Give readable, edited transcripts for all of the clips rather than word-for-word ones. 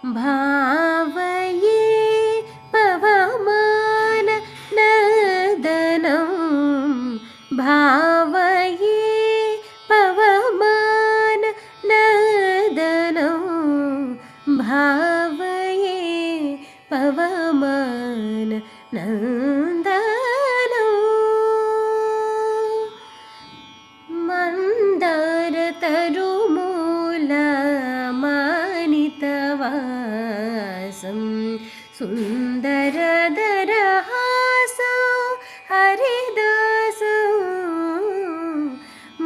भावये पवमान नदनं भावये पवमान नदनं भावये पवमान नन्दनं मन्दारतरुमूलमानितवासं सुन्दरदरहासं हरिदासं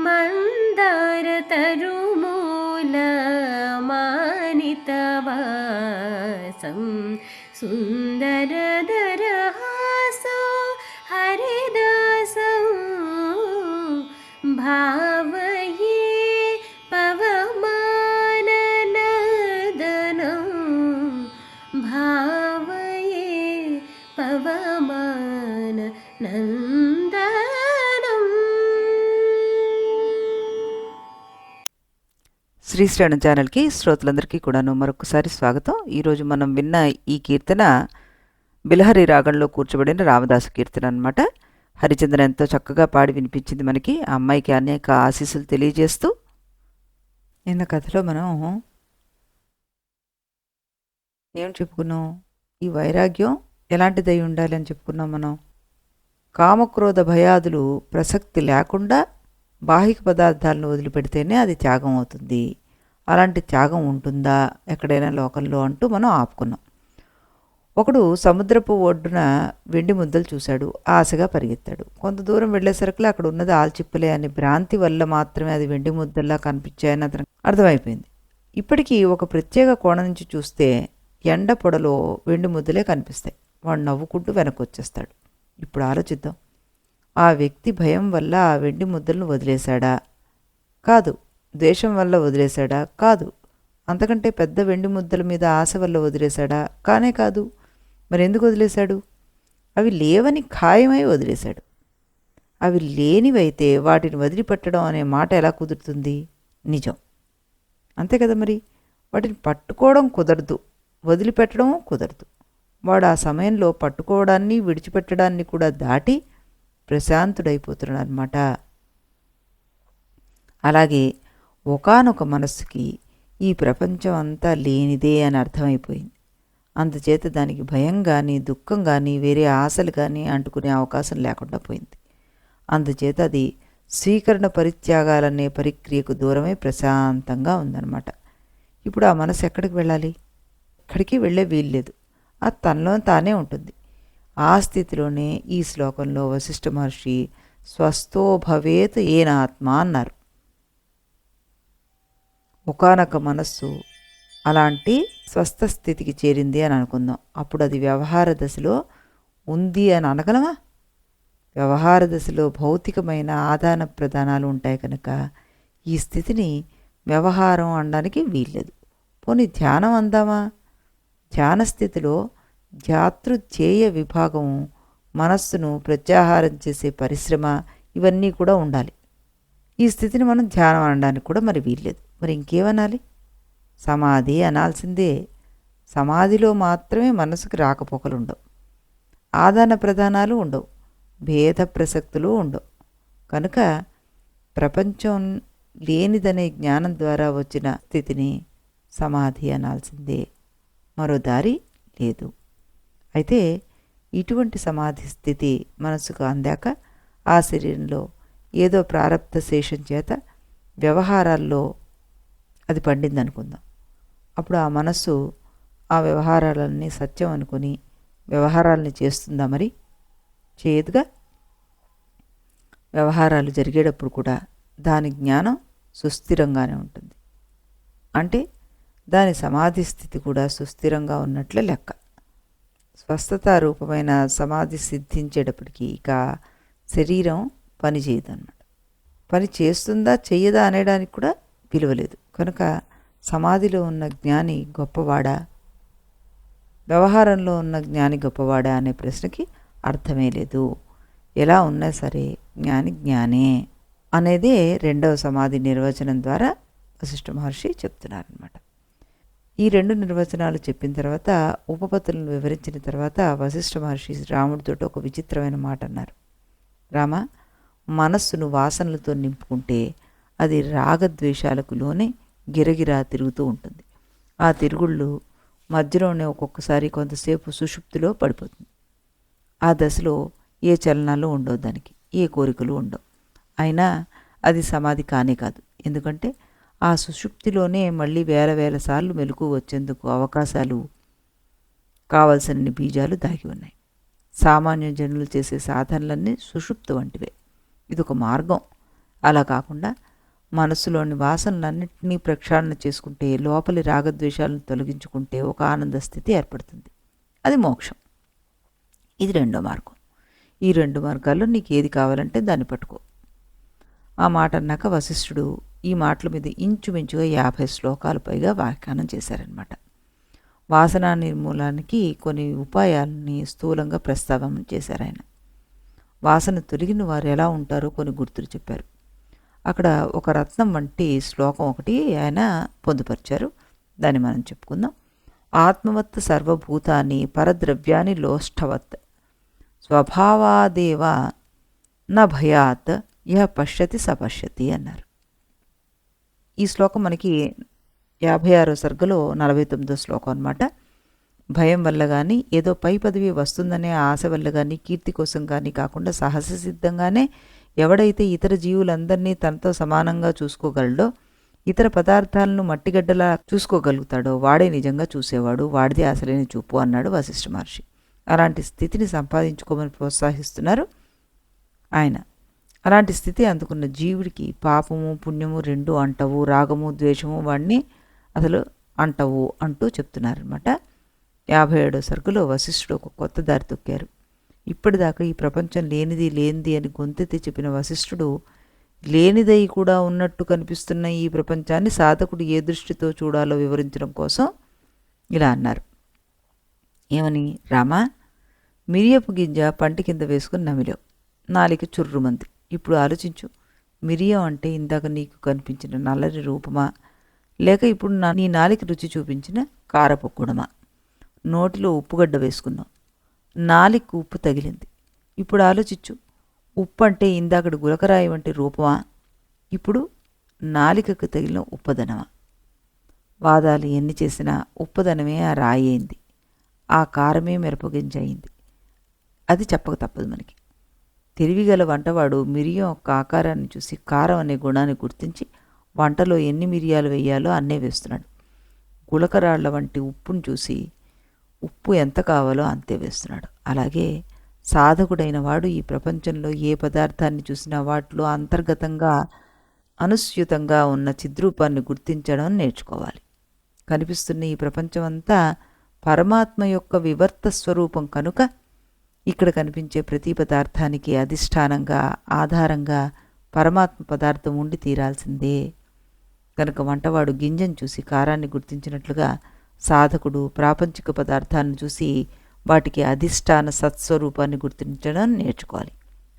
मन्दारतरुमूलमानितवासं सुन्दरदरहासं हरिदासं भावये पवमाननदनं भावये पवमाननन्दनं। శ్రీశ్రవణ ఛానల్కి శ్రోతలందరికీ కూడాను మరొకసారి స్వాగతం. ఈరోజు మనం విన్న ఈ కీర్తన బిలహరి రాగంలో కూర్చోబడిన రామదాసు కీర్తన అన్నమాట. హరిచంద్ర ఎంతో చక్కగా పాడి వినిపించింది మనకి. ఆ అమ్మాయికి అనేక ఆశీస్సులు తెలియజేస్తూ నిన్న కథలో మనం ఏం చెప్పుకున్నాం? ఈ వైరాగ్యం ఎలాంటిదై ఉండాలి అని చెప్పుకున్నాం మనం. కామక్రోధ భయాదులు ప్రసక్తి లేకుండా బాహిక పదార్థాలను వదిలిపెడితేనే అది త్యాగం అవుతుంది. అలాంటి త్యాగం ఉంటుందా ఎక్కడైనా లోకంలో అంటూ మనం ఆపుకున్నాం. ఒకడు సముద్రపు ఒడ్డున వెండి ముద్దలు చూశాడు. ఆశగా పరిగెత్తాడు. కొంత దూరం వెళ్ళేసరికి అక్కడ ఉన్నది ఆల్చిప్పలే అని భ్రాంతి వల్ల మాత్రమే అది వెండి ముద్దల్లా కనిపించాయని అతనికి అర్థమైపోయింది. ఇప్పటికీ ఒక ప్రత్యేక కోణం నుంచి చూస్తే ఎండ పొడలో వెండి ముద్దలే కనిపిస్తాయి. వాడు నవ్వుకుంటూ వెనక్కి వచ్చేస్తాడు. ఇప్పుడు ఆలోచిద్దాం. ఆ వ్యక్తి భయం వల్ల ఆ వెండి ముద్దలను వదిలేశాడా? కాదు. ద్వేషం వల్ల వదిలేశాడా? కాదు. అంతకంటే పెద్ద వెండి ముద్దల మీద ఆశ వల్ల వదిలేశాడా? కానే కాదు. మరి ఎందుకు వదిలేశాడు? అవి లేవని ఖాయమై వదిలేశాడు. అవి లేనివైతే వాటిని వదిలిపెట్టడం అనే మాట ఎలా కుదురుతుంది? నిజం. అంతే కదా. మరి వాటిని పట్టుకోవడం కుదరదు, వదిలిపెట్టడం కుదరదు. వాడు ఆ సమయంలో పట్టుకోవడాన్ని విడిచిపెట్టడాన్ని కూడా దాటి ప్రశాంతుడైపోతున్నాడు అన్నమాట. అలాగే ఒకానొక మనస్సుకి ఈ ప్రపంచం అంతా లేనిదే అని అర్థమైపోయింది. అందుచేత దానికి భయం కానీ దుఃఖం కానీ వేరే ఆశలు కానీ అంటుకునే అవకాశం లేకుండా పోయింది. అందుచేత అది స్వీకరణ పరిత్యాగాలనే పరిక్రియకు దూరమై ప్రశాంతంగా ఉందన్నమాట. ఇప్పుడు ఆ మనసు ఎక్కడికి వెళ్ళాలి? ఎక్కడికి వెళ్ళే వీల్లేదు. అది తనలో తానే ఉంటుంది. ఆ స్థితిలోనే ఈ శ్లోకంలో వశిష్ఠ మహర్షి స్వస్థో భవేత్ ఏనాత్మ అన్నారు. ఒకానొక మనస్సు అలాంటి స్వస్థ స్థితికి చేరింది అని అనుకుందాం. అప్పుడు అది వ్యవహార దశలో ఉంది అని అనగలమా? వ్యవహార దశలో భౌతికమైన ఆదాన ప్రదానాలు ఉంటాయి కనుక ఈ స్థితిని వ్యవహారం అనడానికి వీల్లేదు. పోనీ ధ్యానం అందామా? ధ్యాన స్థితిలో ధ్యాతృధ్యేయ విభాగం, మనస్సును ప్రత్యాహారం చేసే పరిశ్రమ ఇవన్నీ కూడా ఉండాలి. ఈ స్థితిని మనం ధ్యానం అనడానికి కూడా మరి వీల్లేదు. మరి ఇంకేమనాలి? సమాధి అనాల్సిందే. సమాధిలో మాత్రమే మనసుకు రాకపోకలు ఉండవు, ఆదాన ప్రదానాలు ఉండవు, భేద ప్రసక్తులు ఉండవు. కనుక ప్రపంచం లేనిదనే జ్ఞానం ద్వారా వచ్చిన స్థితిని సమాధి అనాల్సిందే. మరో దారి లేదు. అయితే ఇటువంటి సమాధి స్థితి మనసుకు అందాక ఆ శరీరంలో ఏదో ప్రారబ్ధ శేషం చేత వ్యవహారాల్లో అది పండిందనుకుందాం. అప్పుడు ఆ మనస్సు ఆ వ్యవహారాలన్నీ సత్యం అనుకుని వ్యవహారాలని చేస్తుందా? మరి చేయదుగా. వ్యవహారాలు జరిగేటప్పుడు కూడా దాని జ్ఞానం సుస్థిరంగానే ఉంటుంది. అంటే దాని సమాధి స్థితి కూడా సుస్థిరంగా ఉన్నట్లే లెక్క. స్వస్థతారూపమైన సమాధి సిద్ధించేటప్పటికీ ఇక శరీరం పని చేయదన్నమాట. పని చేస్తుందా చెయ్యదా అనేడానికి కూడా విలువలేదు. కనుక సమాధిలో ఉన్న జ్ఞాని గొప్పవాడా, వ్యవహారంలో ఉన్న జ్ఞాని గొప్పవాడా అనే ప్రశ్నకి అర్థమే లేదు. ఎలా ఉన్నా సరే జ్ఞాని జ్ఞానే అనేదే రెండవ సమాధి నిర్వచనం ద్వారా వశిష్ఠ మహర్షి చెప్తున్నారనమాట. ఈ 2 నిర్వచనాలు చెప్పిన తర్వాత ఉపపత్తులను వివరించిన తర్వాత వశిష్ఠ మహర్షి రాముడితో ఒక విచిత్రమైన మాట అన్నారు. రామ, మనస్సును వాసనలతో నింపుకుంటే అది రాగద్వేషాలకు లోనే గిరగిరా తిరుగుతూ ఉంటుంది. ఆ తిరుగుళ్ళు మధ్యలోనే ఒక్కొక్కసారి కొంతసేపు సుషుప్తిలో పడిపోతుంది. ఆ దశలో ఏ చలనాలు ఉండవు, దానికి ఏ కోరికలు ఉండవు. అయినా అది సమాధి కానే కాదు. ఎందుకంటే ఆ సుషుప్తిలోనే మళ్ళీ వేల వేల సార్లు మెలకు వచ్చేందుకు అవకాశాలు, కావలసిన బీజాలు దాగి ఉన్నాయి. సామాన్య జనులు చేసే సాధనలన్నీ సుషుప్తి వంటివే. ఇదొక మార్గం. అలా కాకుండా మనస్సులోని వాసనలన్నింటినీ ప్రక్షాళన చేసుకుంటే, లోపలి రాగద్వేషాలను తొలగించుకుంటే ఒక ఆనంద స్థితి ఏర్పడుతుంది. అది మోక్షం. ఇది 2వ మార్గం. ఈ 2 మార్గాల్లో నీకు ఏది కావాలంటే దాన్ని పట్టుకో. ఆ మాట అన్నాక వశిష్ఠుడు ఈ మాటల మీద ఇంచుమించుగా 50 శ్లోకాలు పైగా వ్యాఖ్యానం చేశారనమాట. వాసన నిర్మూలనకి కొన్ని ఉపాయాలని స్థూలంగా ప్రస్తావన చేశారు ఆయన. వాసన తొలగిన వారు ఎలా ఉంటారో కొన్ని గుర్తులు చెప్పారు. అక్కడ ఒక రత్నం వంటి శ్లోకం ఒకటి ఆయన పొందుపరిచారు. దాన్ని మనం చెప్పుకుందాం. ఆత్మవత్ సర్వభూతాన్ని పరద్రవ్యాన్ని లోష్ఠవత్ స్వభావాదేవ న భయాత్ యహ పశ్యతి సపశ్యతి అన్నారు. ఈ శ్లోకం మనకి 56వ సర్గలో 49వ శ్లోకం అన్నమాట. భయం వల్ల కానీ, ఏదో పై పదవి వస్తుందనే ఆశ వల్ల కానీ, కీర్తి కోసం కానీ కాకుండా సహజసిద్ధంగానే ఎవడైతే ఇతర జీవులందరినీ తనతో సమానంగా చూసుకోగలడో, ఇతర పదార్థాలను మట్టిగడ్డలా చూసుకోగలుగుతాడో వాడే నిజంగా చూసేవాడు, వాడిదే అసలైన చూపు అన్నాడు వశిష్ఠ మహర్షి. అలాంటి స్థితిని సంపాదించుకోమని ప్రోత్సహిస్తున్నారు ఆయన. అలాంటి స్థితి అందుకున్న జీవుడికి పాపము పుణ్యము 2 అంటవు, రాగము ద్వేషము వాడిని అసలు అంటవు అంటూ చెప్తున్నారనమాట. 57వ సర్గలో వశిష్ఠుడు ఒక కొత్త దారి తొక్కారు. ఇప్పటిదాకా ఈ ప్రపంచం లేనిది అని గొంతెత్తి చెప్పిన వశిష్ఠుడు లేనిదై కూడా ఉన్నట్టు కనిపిస్తున్న ఈ ప్రపంచాన్ని సాధకుడు ఏ దృష్టితో చూడాలో వివరించడం కోసం ఇలా అన్నారు. ఏమని? రామా, మిరియపు గింజ పంటి కింద వేసుకుని నమిలేవు, నాలిక చుర్రుమంది. ఇప్పుడు ఆలోచించు, మిరియం అంటే ఇందాక నీకు కనిపించిన నల్లని రూపమా, లేక ఇప్పుడు నీ నాలిక రుచి చూపించిన కారపొక్కుడమా? నోటిలో ఉప్పుగడ్డ వేసుకున్నాం, నాలిక ఉప్పు తగిలింది. ఇప్పుడు ఆలోచించు, ఉప్పు అంటే ఇందాకటి గులకరాయి వంటి రూపమా, ఇప్పుడు నాలికకు తగిలిన ఉప్పదనమా? వాదాలు ఎన్ని చేసినా ఉప్పదనమే ఆ రాయి అయింది, ఆ కారమే మిరపగింజ అయింది. అది చెప్పక తప్పదు మనకి. తెలివిగల వంటవాడు మిరియం యొక్క ఆకారాన్ని చూసి కారం అనే గుణాన్ని గుర్తించి వంటలో ఎన్ని మిరియాలు వేయాలో అన్నే వేస్తున్నాడు. గులకరాళ్ల వంటి ఉప్పును చూసి ఉప్పు ఎంత కావాలో అంతే వేస్తున్నాడు. అలాగే సాధకుడైన వాడు ఈ ప్రపంచంలో ఏ పదార్థాన్ని చూసినా వాటిలో అంతర్గతంగా అనుస్యూతంగా ఉన్న చిద్రూపాన్ని గుర్తించడం నేర్చుకోవాలి. కనిపిస్తున్న ఈ ప్రపంచమంతా పరమాత్మ యొక్క వివర్త స్వరూపం కనుక ఇక్కడ కనిపించే ప్రతి పదార్థానికి అధిష్టానంగా ఆధారంగా పరమాత్మ పదార్థం ఉండి తీరాల్సిందే. కనుక వంటవాడు గింజను చూసి కారాన్ని గుర్తించినట్లుగా సాధకుడు ప్రాపంచిక పదార్థాలను చూసి వాటికి అధిష్టాన సత్స్వరూపాన్ని గుర్తించడం నేర్చుకోవాలి.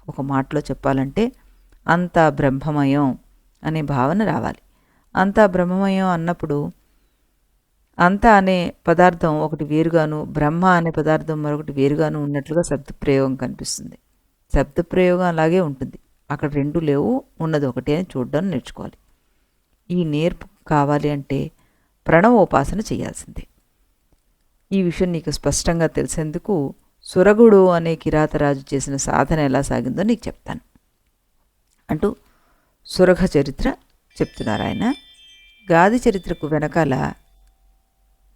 ఒక మాటలో చెప్పాలంటే అంతా బ్రహ్మమయం అనే భావన రావాలి. అంతా బ్రహ్మమయం అన్నప్పుడు అంత అనే పదార్థం ఒకటి వేరుగాను, బ్రహ్మ అనే పదార్థం మరొకటి వేరుగాను ఉన్నట్లుగా శబ్దప్రయోగం కనిపిస్తుంది. శబ్దప్రయోగం అలాగే ఉంటుంది. అక్కడ 2 లేవు, ఉన్నది ఒకటే అని చూడడం నేర్చుకోవాలి. ఈ నేర్పు కావాలి అంటే ప్రణవోపాసన చేయాల్సిందే. ఈ విషయం నీకు స్పష్టంగా తెలిసేందుకు సురగుడు అనే కిరాతరాజు చేసిన సాధన ఎలా సాగిందో నీకు చెప్తాను అంటూ సురఘ చరిత్ర చెప్తున్నారు ఆయన. గాది చరిత్రకు వెనకాల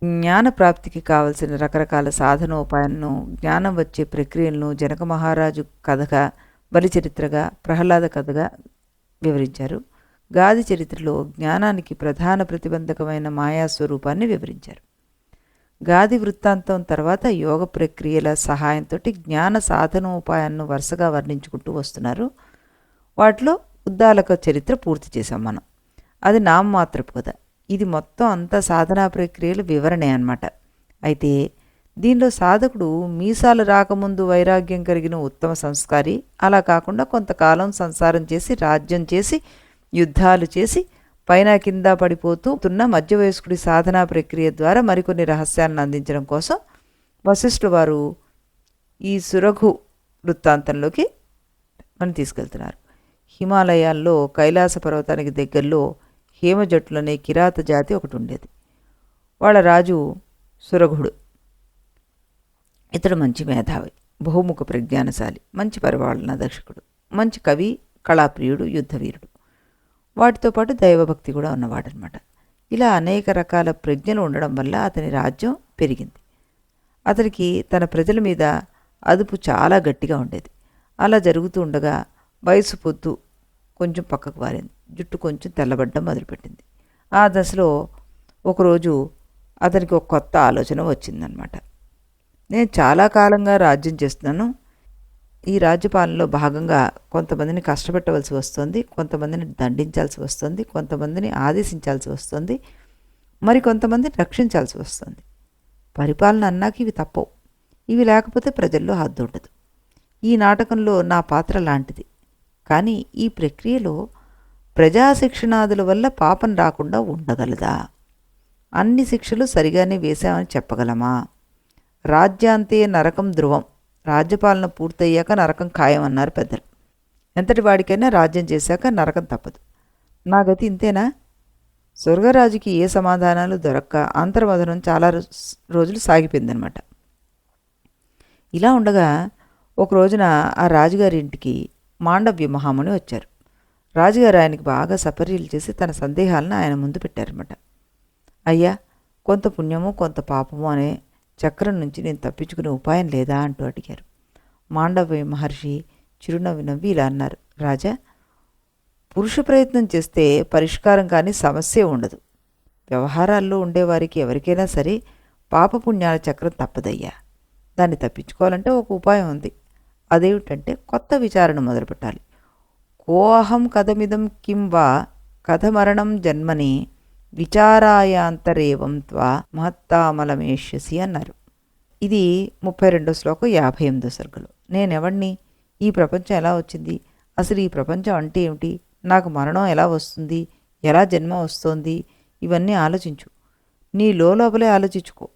జ్ఞానప్రాప్తికి కావలసిన రకరకాల సాధనోపాయాలను, జ్ఞానం వచ్చే ప్రక్రియలను జనక మహారాజు కథగా, బలిచరిత్రగా, ప్రహ్లాద కథగా వివరించారు. గాది చరిత్రలో జ్ఞానానికి ప్రధాన ప్రతిబంధకమైన మాయాస్వరూపాన్ని వివరించారు. గాది వృత్తాంతం తర్వాత యోగ ప్రక్రియల సహాయంతో జ్ఞాన సాధనోపాయాలను వరుసగా వర్ణించుకుంటూ వస్తున్నారు. వాటిలో ఉద్దాలక చరిత్ర పూర్తి చేశాం మనం. అది నామమాత్రపు కథ. ఇది మొత్తం అంతా సాధనా ప్రక్రియల వివరణే అన్నమాట. అయితే దీనిలో సాధకుడు మీసాలు రాకముందు వైరాగ్యం కలిగిన ఉత్తమ సంస్కారి, అలా కాకుండా కొంతకాలం సంసారం చేసి రాజ్యం చేసి యుద్ధాలు చేసి పైన కింద పడిపోతున్న మధ్య వయస్కుడి సాధనా ప్రక్రియ ద్వారా మరికొన్ని రహస్యాలను అందించడం కోసం వశిష్ఠులు వారు ఈ సురఘు వృత్తాంతంలోకి మనం తీసుకెళ్తున్నారు. హిమాలయాల్లో కైలాస పర్వతానికి దగ్గరలో హేమజట్లు అనే కిరాత జాతి ఒకటి ఉండేది. వాళ్ళ రాజు సురఘుడు. ఇతడు మంచి మేధావి, బహుముఖ ప్రజ్ఞానశాలి, మంచి పరిపాలనా దర్శకుడు, మంచి కవి, కళాప్రియుడు, యుద్ధవీరుడు. వాటితో పాటు దైవభక్తి కూడా ఉన్నవాడనమాట. ఇలా అనేక రకాల ప్రజ్ఞలు ఉండడం వల్ల అతని రాజ్యం పెరిగింది. అతనికి తన ప్రజల మీద అదుపు చాలా గట్టిగా ఉండేది. అలా జరుగుతూ ఉండగా వయసు పొద్దు కొంచెం పక్కకు వారింది. జుట్టు కొంచెం తెల్లబడ్డం మొదలుపెట్టింది. ఆ దశలో ఒకరోజు అతనికి ఒక కొత్త ఆలోచన వచ్చిందనమాట. నేను చాలా కాలంగా రాజ్యం చేస్తున్నాను. ఈ రాజ్యపాలనలో భాగంగా కొంతమందిని కష్టపెట్టవలసి వస్తుంది, కొంతమందిని దండించాల్సి వస్తుంది, కొంతమందిని ఆదేశించాల్సి వస్తుంది, మరి కొంతమందిని రక్షించాల్సి వస్తుంది. పరిపాలన అన్నాక ఇవి తప్పవు. ఇవి లేకపోతే ప్రజల్లో హద్దు ఉండదు. ఈ నాటకంలో నా పాత్ర లాంటిది. కానీ ఈ ప్రక్రియలో ప్రజాశిక్షణాదుల వల్ల పాపం రాకుండా ఉండగలదా? అన్ని శిక్షలు సరిగానే వేశామని చెప్పగలమా? రాజ్యాంతే నరకం ధ్రువం. రాజ్యపాలన పూర్తయ్యాక నరకం ఖాయం అన్నారు పెద్దలు. ఎంతటి వాడికైనా రాజ్యం చేశాక నరకం తప్పదు. నా గతి ఇంతేనా? స్వర్గరాజుకి ఏ సమాధానాలు దొరక్క అంతర్మథనం చాలా రోజులు సాగిపోయిందనమాట. ఇలా ఉండగా ఒక రోజున ఆ రాజుగారి ఇంటికి మాండవ్య మహాముని వచ్చారు. రాజుగారు ఆయనకి బాగా సపర్యలు చేసి తన సందేహాలను ఆయన ముందు పెట్టారన్నమాట. అయ్యా, కొంత పుణ్యము కొంత పాపము అనే చక్రం నుంచి నేను తప్పించుకునే ఉపాయం లేదా అంటూ అడిగారు. మాండవ్య మహర్షి చిరునవ్వి నవ్వి ఇలా అన్నారు. రాజా, పురుష ప్రయత్నం చేస్తే పరిష్కారం కానీ సమస్య ఉండదు. వ్యవహారాల్లో ఉండేవారికి ఎవరికైనా సరే పాపపుణ్యాల చక్రం తప్పదయ్యా. దాన్ని తప్పించుకోవాలంటే ఒక ఉపాయం ఉంది. అదేమిటంటే కొత్త విచారణ మొదలుపెట్టాలి. కోహం కథమిదం కిం వా కథమరణం జన్మని విచారాయాంతరేవం త్వా మహత్తామలమేష్యసి అన్నారు. ఇది 32వ శ్లోకం 58వ సర్గలో. నేనెవడిని? ఈ ప్రపంచం ఎలా వచ్చింది? అసలు ఈ ప్రపంచం అంటే ఏమిటి? నాకు మరణం ఎలా వస్తుంది? ఎలా జన్మ వస్తోంది? ఇవన్నీ ఆలోచించు. నీ లోపలే ఆలోచించుకో.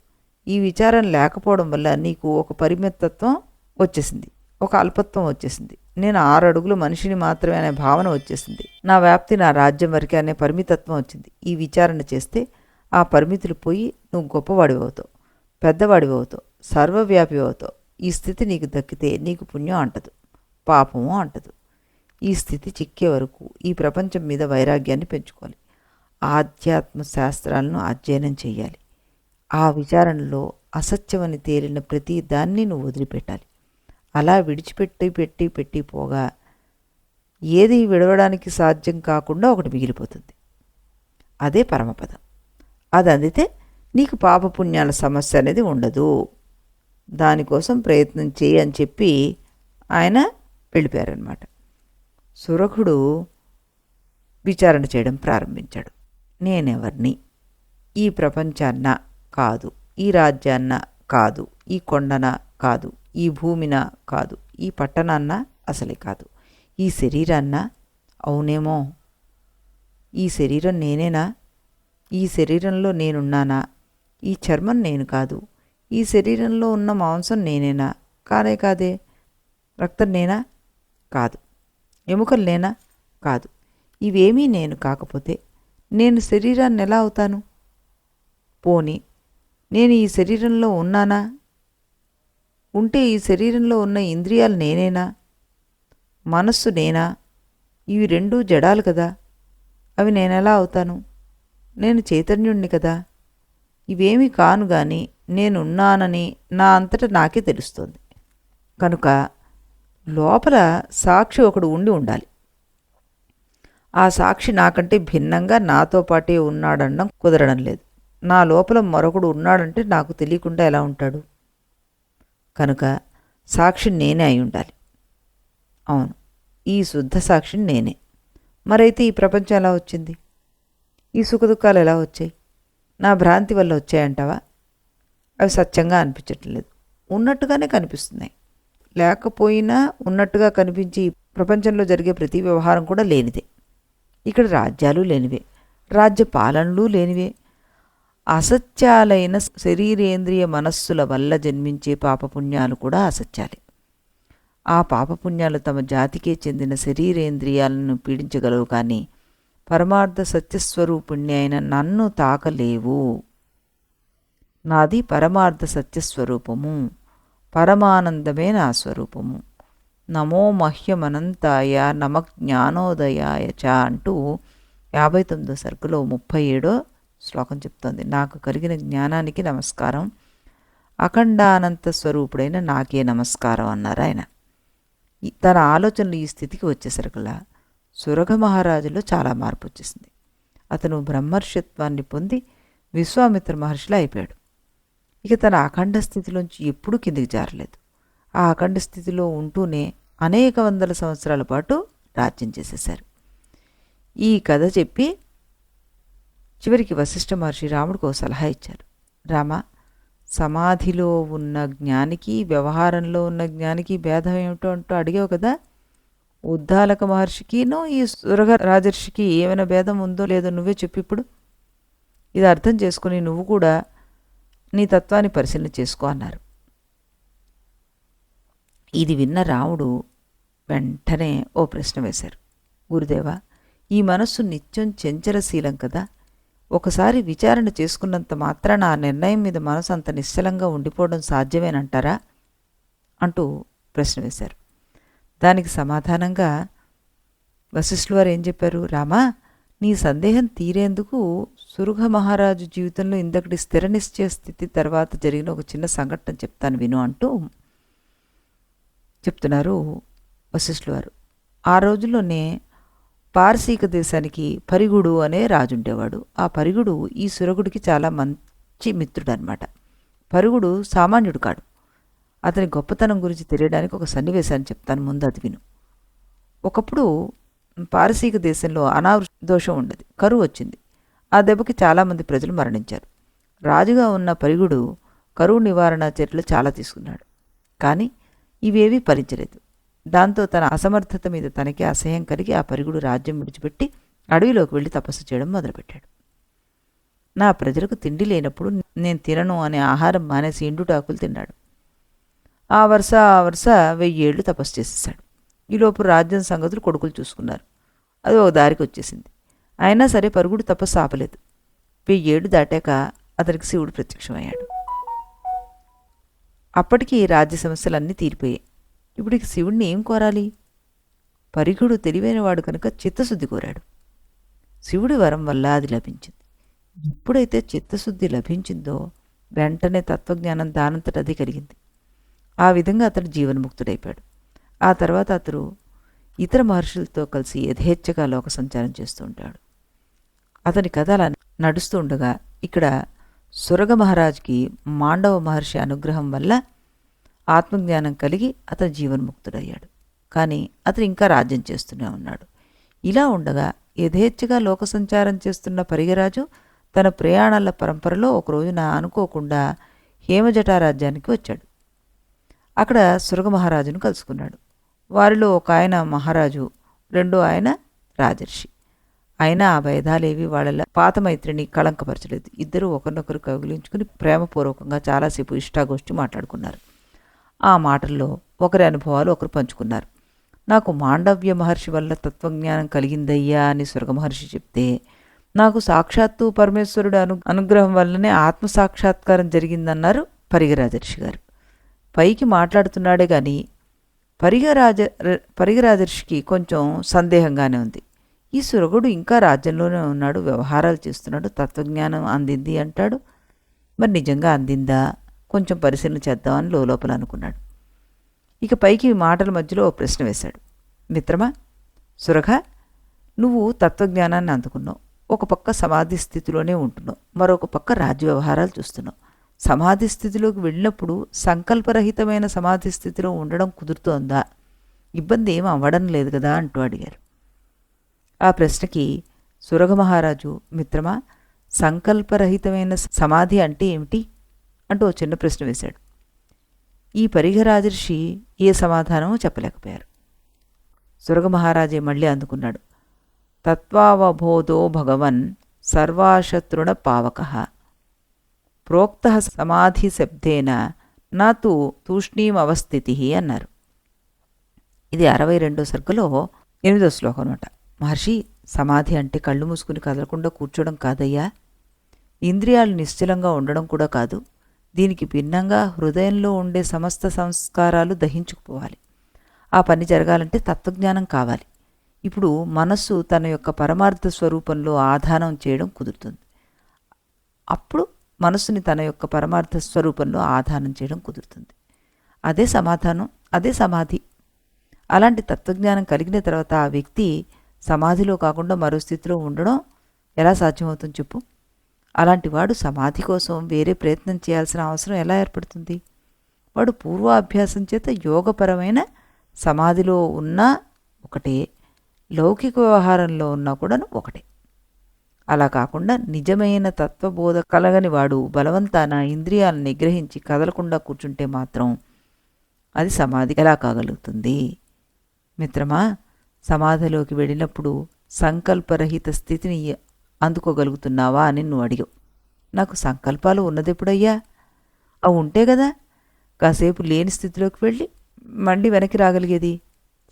ఈ విచారం లేకపోవడం వల్ల నీకు ఒక పరిమితత్వం వచ్చేసింది, ఒక అల్పత్వం వచ్చేసింది. నేను 6 అడుగుల మనిషిని మాత్రమే అనే భావన వచ్చేసింది. నా వ్యాప్తి నా రాజ్యం వరకే అనే పరిమితత్వం వచ్చింది. ఈ విచారణ చేస్తే ఆ పరిమితులు పోయి నువ్వు గొప్పవాడివి అవుతావు, పెద్దవాడివి అవుతావు, సర్వవ్యాపి అవుతావు. ఈ స్థితి నీకు దక్కితే నీకు పుణ్యం అంటదు, పాపము అంటదు. ఈ స్థితి చిక్కే వరకు ఈ ప్రపంచం మీద వైరాగ్యాన్ని పెంచుకోవాలి. ఆధ్యాత్మ శాస్త్రాలను అధ్యయనం చేయాలి. ఆ విచారణలో అసత్యమని తేలిన ప్రతి దాన్ని నువ్వు వదిలిపెట్టాలి. అలా విడిచిపెట్టి పోగా ఏది విడవడానికి సాధ్యం కాకుండా ఒకటి మిగిలిపోతుంది. అదే పరమపదం. అది అందితే నీకు పాపపుణ్యాల సమస్య అనేది ఉండదు. దానికోసం ప్రయత్నం చేయి అని చెప్పి ఆయన వెళ్ళిపోయారనమాట. సురఘుడు విచారణ చేయడం ప్రారంభించాడు. నేనెవర్ని? ఈ ప్రపంచాన్న కాదు, ఈ రాజ్యాన్న కాదు, ఈ కొండన కాదు, ఈ భూమిన కాదు, ఈ పట్టణాన్న అసలే కాదు, ఈ శరీరాన్న అవునేమో. ఈ శరీరం నేనేనా? ఈ శరీరంలో నేనున్నానా? ఈ చర్మం నేను కాదు, ఈ శరీరంలో ఉన్న మాంసం నేనేనా? కానే కాదే. రక్తం నేనా? కాదు. ఎముకలు నేనా? కాదు. ఇవేమీ నేను కాకపోతే నేను శరీరాన్ని ఎలా అవుతాను? పోనీ నేను ఈ శరీరంలో ఉన్నానా? ఉంటే ఈ శరీరంలో ఉన్న ఇంద్రియాలు నేనేనా? మనస్సు నేనా? ఇవి రెండూ జడాలు కదా. అవి నేనెలా అవుతాను? నేను చైతన్యుణ్ణి కదా. ఇవేమీ కాను గాని నేనున్నానని నా అంతటా నాకే తెలుస్తోంది. కనుక లోపల సాక్షి ఒకడు ఉండాలి. ఆ సాక్షి నాకంటే భిన్నంగా నాతో పాటే ఉన్నాడనడం కుదరడం లేదు. నా లోపల మరొకడు ఉన్నాడంటే నాకు తెలియకుండా ఎలా ఉంటాడు? కనుక సాక్షి నేనే అయి ఉండాలి. అవును, ఈ శుద్ధ సాక్షిని నేనే. మరైతే ఈ ప్రపంచం ఎలా వచ్చింది? ఈ సుఖదుఖాలు ఎలా వచ్చాయి? నా భ్రాంతి వల్ల వచ్చాయంటావా? అవి సత్యంగా అనిపించటం లేదు, ఉన్నట్టుగానే కనిపిస్తున్నాయి. లేకపోయినా ఉన్నట్టుగా కనిపించి ప్రపంచంలో జరిగే ప్రతి వ్యవహారం కూడా లేనిదే. ఇక్కడ రాజ్యాలు లేనివే, రాజ్య పాలనలు లేనివే. అసత్యాలైన శరీరేంద్రియ మనస్సుల వల్ల జన్మించే పాపపుణ్యాలు కూడా అసత్యాలే. ఆ పాపపుణ్యాలు తమ జాతికే చెందిన శరీరేంద్రియాలను పీడించగలవు, కానీ పరమార్థ సత్యస్వరూపిణ్ణి అయిన నన్ను తాకలేవు. నాది పరమార్థ సత్యస్వరూపము, పరమానందమే నా స్వరూపము. నమో మహ్యమనంతాయ నమ జ్ఞానోదయాయ చ అంటూ 59వ సర్గలో 37వ శ్లోకం చెప్తోంది. నాకు కలిగిన జ్ఞానానికి నమస్కారం, అఖండానంత స్వరూపుడైన నాకే నమస్కారం అన్నారు ఆయన. తన ఆలోచనలు ఈ స్థితికి వచ్చేసరికల్లా సురగ మహారాజులో చాలా మార్పు వచ్చేసింది. అతను బ్రహ్మర్షిత్వాన్ని పొంది విశ్వామిత్ర మహర్షిలా అయిపోయాడు. ఇక తన అఖండ స్థితిలోంచి ఎప్పుడూ కిందికి జారలేదు. ఆ అఖండ స్థితిలో ఉంటూనే అనేక వందల సంవత్సరాల పాటు రాజ్యం చేసేశారు. ఈ కథ చెప్పి చివరికి వశిష్ఠ మహర్షి రాముడికి ఓ సలహా ఇచ్చారు. రామ, సమాధిలో ఉన్న జ్ఞానికి వ్యవహారంలో ఉన్న జ్ఞానికి భేదం ఏమిటో అంటూ అడిగావు కదా. ఉద్దాలక మహర్షికినూ ఈ సురగ రాజర్షికి ఏమైనా భేదం ఉందో లేదో నువ్వే చెప్పు ఇప్పుడు. ఇది అర్థం చేసుకుని నువ్వు కూడా నీ తత్వాన్ని పరిశీలన చేసుకో అన్నారు. ఇది విన్న రాముడు వెంటనే ఓ ప్రశ్న వేశారు. గురుదేవా, ఈ మనస్సు నిత్యం చంచలశీలం కదా. ఒకసారి విచారణ చేసుకున్నంత మాత్రాన ఆ నిర్ణయం మీద మనసు అంత నిశ్చలంగా ఉండిపోవడం సాధ్యమేనంటారా అంటూ ప్రశ్న వేశారు. దానికి సమాధానంగా వశిష్ఠుల వారు ఏం చెప్పారు? రామా, నీ సందేహం తీరేందుకు సురగ మహారాజు జీవితంలో ఇందకటి స్థిర నిశ్చయ స్థితి తర్వాత జరిగిన ఒక చిన్న సంఘటన చెప్తాను విను అంటూ చెప్తున్నారు వశిష్ఠుల వారు. ఆ రోజుల్లోనే పారసీక దేశానికి పరిగుడు అనే రాజు ఉండేవాడు. ఆ పరిగుడు ఈ సురగుడికి చాలా మంచి మిత్రుడు అనమాట. పరిగుడు సామాన్యుడు కాడు. అతని గొప్పతనం గురించి తెలియడానికి ఒక సన్నివేశాన్ని చెప్తాను, ముందు అది విను. ఒకప్పుడు పారసీక దేశంలో అనావృష్టి ఉండేది, కరువు వచ్చింది. ఆ దెబ్బకి చాలామంది ప్రజలు మరణించారు. రాజుగా ఉన్న పరిగుడు కరువు నివారణ చర్యలు చాలా తీసుకున్నాడు, కానీ ఇవేవీ ఫలించలేదు. దాంతో తన అసమర్థత మీద తనకి అసహ్యం కలిగి ఆ పరిగుడు రాజ్యం విడిచిపెట్టి అడవిలోకి వెళ్ళి తపస్సు చేయడం మొదలుపెట్టాడు. నా ప్రజలకు తిండి లేనప్పుడు నేను తినను అనే ఆహారం మానేసి ఎండుటాకులు తిన్నాడు. ఆ వరుస 1000 ఏళ్ళు తపస్సు చేసేసాడు. ఈలోపు రాజ్యం సంగతులు కొడుకులు చూసుకున్నారు. అది ఒక దారికి వచ్చేసింది. అయినా సరే పరుగుడు తపస్సు ఆపలేదు. 1000 ఏళ్ళు దాటాక అతనికి శివుడు ప్రత్యక్షమయ్యాడు. అప్పటికి రాజ్య సమస్యలన్నీ తీరిపోయాయి. ఇప్పుడు శివుడిని ఏం కోరాలి? పరిగుడు తెలివైనవాడు కనుక చిత్తశుద్ధి కోరాడు. శివుడి వరం వల్ల అది లభించింది. ఎప్పుడైతే చిత్తశుద్ధి లభించిందో వెంటనే తత్వజ్ఞానం దానంతట అది కలిగింది. ఆ విధంగా అతడు జీవన్ముక్తుడైపోయాడు. ఆ తర్వాత అతడు ఇతర మహర్షులతో కలిసి యథేచ్ఛగా లోక సంచారం చేస్తూ ఉంటాడు. అతని కథ అలా నడుస్తూ ఉండగా ఇక్కడ సురగ మహారాజుకి మాండవ మహర్షి అనుగ్రహం వల్ల ఆత్మజ్ఞానం కలిగి అతను జీవన్ముక్తుడయ్యాడు. కానీ అతను ఇంకా రాజ్యం చేస్తూనే ఉన్నాడు. ఇలా ఉండగా యథేచ్ఛగా లోక సంచారం చేస్తున్న పరిగరాజు తన ప్రయాణాల పరంపరలో ఒక రోజున అనుకోకుండా హేమజటా రాజ్యానికి వచ్చాడు. అక్కడ సురగ మహారాజును కలుసుకున్నాడు. వారిలో ఒక ఆయన మహారాజు, రెండో ఆయన రాజర్షి. అయినా ఆ భేదాలేవి వాళ్ళ పాత మైత్రిని కళంకపరచలేదు. ఇద్దరూ ఒకరినొకరు కౌగిలించుకుని ప్రేమపూర్వకంగా చాలాసేపు ఇష్టాగోష్ఠి మాట్లాడుకున్నారు. ఆ మాటల్లో ఒకరి అనుభవాలు ఒకరు పంచుకున్నారు. నాకు మాండవ్య మహర్షి వల్ల తత్వజ్ఞానం కలిగిందయ్యా అని సురగ మహర్షి చెప్తే, నాకు సాక్షాత్తు పరమేశ్వరుడు అనుగ్రహం వల్లనే ఆత్మసాక్షాత్కారం జరిగిందన్నారు పరిగరాజర్షి గారు. పైకి మాట్లాడుతున్నాడే గాని పరిగరాజర్షికి కొంచెం సందేహంగానే ఉంది. ఈ సురగుడు ఇంకా రాజ్యంలోనే ఉన్నాడు, వ్యవహారాలు చేస్తున్నాడు, తత్వజ్ఞానం అందింది అంటాడు. మరి నిజంగా అందిందా? కొంచెం పరిశీలన చేద్దామని లోపల అనుకున్నాడు. ఇక పైకి మాటల మధ్యలో ఓ ప్రశ్న వేశాడు. మిత్రమా సురగ, నువ్వు తత్వజ్ఞానాన్ని అందుకున్నావు. ఒక పక్క సమాధి స్థితిలోనే ఉంటున్నావు, మరొక పక్క రాజ్య వ్యవహారాలు చూస్తున్నావు. సమాధి స్థితిలోకి వెళ్ళినప్పుడు సంకల్పరహితమైన సమాధి స్థితిలో ఉండడం కుదురుతోందా? ఇబ్బంది ఏం అవ్వడం లేదు కదా అంటూ అడిగారు. ఆ ప్రశ్నకి సురగ మహారాజు, మిత్రమా, సంకల్పరహితమైన సమాధి అంటే ఏమిటి అంటూ ఓ చిన్న ప్రశ్న వేశాడు. ఈ పరిగరాజర్షి ఏ సమాధానమూ చెప్పలేకపోయారు. సురగ మహారాజే మళ్ళీ అందుకున్నాడు. తత్వావబోధో భగవన్ సర్వాశతృణ పావక ప్రోక్త సమాధి శబ్దేన నా తు తూష్ణీం అవస్థితి అన్నారు. ఇది 62వ సర్గలో 8వ శ్లోకం అనమాట. మహర్షి, సమాధి అంటే కళ్ళు మూసుకుని కదలకుండా కూర్చోవడం కాదయ్యా, ఇంద్రియాలు నిశ్చలంగా ఉండడం కూడా కాదు. దీనికి భిన్నంగా హృదయంలో ఉండే సమస్త సంస్కారాలు దహించుకుపోవాలి. ఆ పని జరగాలంటే తత్వజ్ఞానం కావాలి. ఇప్పుడు మనస్సు తన యొక్క పరమార్థ స్వరూపంలో ఆధానం చేయడం కుదురుతుంది. అప్పుడు మనస్సుని తన యొక్క పరమార్థ స్వరూపంలో ఆధానం చేయడం కుదురుతుంది. అదే సమాధానం, అదే సమాధి. అలాంటి తత్వజ్ఞానం కలిగిన తర్వాత ఆ వ్యక్తి సమాధిలో కాకుండా మరో స్థితిలో ఉండడం ఎలా సాధ్యమవుతుంది చెప్పు? అలాంటి వాడు సమాధి కోసం వేరే ప్రయత్నం చేయాల్సిన అవసరం ఎలా ఏర్పడుతుంది? వాడు పూర్వాభ్యాసం చేత యోగపరమైన సమాధిలో ఉన్నా ఒకటే, లౌకిక వ్యవహారంలో ఉన్నా కూడాను ఒకటే. అలా కాకుండా నిజమైన తత్వబోధ కలగని వాడు బలవంతాన ఇంద్రియాలను నిగ్రహించి కదలకుండా కూర్చుంటే మాత్రం అది సమాధి ఎలా కాగలుగుతుంది? మిత్రమా, సమాధిలోకి వెళ్ళినప్పుడు సంకల్పరహిత స్థితిని అందుకోగలుగుతున్నావా అని నువ్వు అడిగావు. నాకు సంకల్పాలు ఉన్నదెప్పుడయ్యా? అవి ఉంటే కదా కాసేపు లేని స్థితిలోకి వెళ్ళి మళ్ళీ వెనక్కి రాగలిగేది.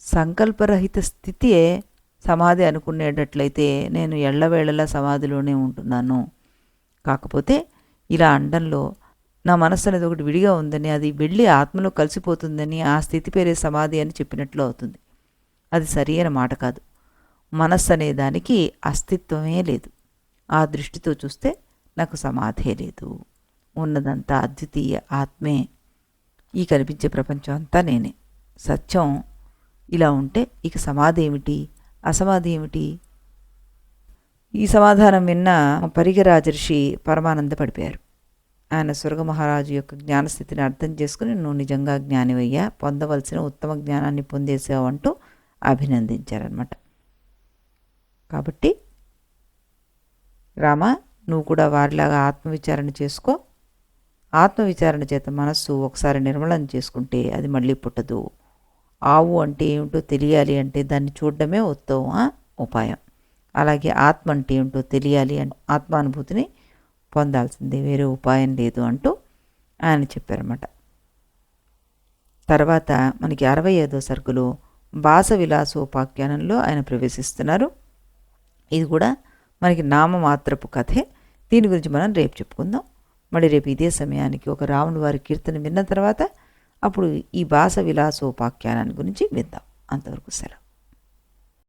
సంకల్పరహిత స్థితియే సమాధి అనుకునేటట్లయితే నేను ఎళ్లవేళలా సమాధిలోనే ఉంటున్నాను. కాకపోతే ఇలా అండంలో నా మనస్సు అనేది ఒకటి విడిగా ఉందని, అది వెళ్ళి ఆత్మలో కలిసిపోతుందని, ఆ స్థితి పేరే సమాధి అని చెప్పినట్లు అవుతుంది. అది సరి అయిన మాట కాదు. మనస్సు అనే దానికి అస్తిత్వమే లేదు. ఆ దృష్టితో చూస్తే నాకు సమాధే లేదు. ఉన్నదంతా అద్వితీయ ఆత్మే. ఈ కనిపించే ప్రపంచం అంతా నేనే. సత్యం ఇలా ఉంటే ఇక సమాధి ఏమిటి, అసమాధి ఏమిటి? ఈ సమాధానం విన్న పరిగరాజర్షి పరమానంద పడిపోయారు. ఆయన స్వర్గ మహారాజు యొక్క జ్ఞానస్థితిని అర్థం చేసుకుని, నువ్వు నిజంగా జ్ఞానివయ్యా, పొందవలసిన ఉత్తమ జ్ఞానాన్ని పొందేసావు అంటూ అభినందించారనమాట. కాబట్టి రామా, నువ్వు కూడా వారిలాగా ఆత్మవిచారణ చేసుకో. ఆత్మవిచారణ చేత మనస్సు ఒకసారి నిర్మలం చేసుకుంటే అది మళ్ళీ పుట్టదు. ఆవు అంటే ఏమిటో తెలియాలి అంటే దాన్ని చూడడమే ఉత్తమ ఉపాయం. అలాగే ఆత్మ అంటే ఏమిటో తెలియాలి అంటే ఆత్మానుభూతిని పొందాల్సిందే, వేరే ఉపాయం లేదు అంటూ ఆయన చెప్పారన్నమాట. తర్వాత మనకి 65వ సర్గలో భాస విలాసోపాఖ్యానంలో ఆయన ప్రవేశిస్తున్నారు. ఇది కూడా మనకి నామమాత్రపు కథే. దీని గురించి మనం రేపు చెప్పుకుందాం. మళ్ళీ రేపు ఇదే సమయానికి ఒక రాముని వారి కీర్తన విన్న తర్వాత అప్పుడు ఈ భాస విలాసోపాఖ్యానాన్ని గురించి విందాం. అంతవరకు సెలవు.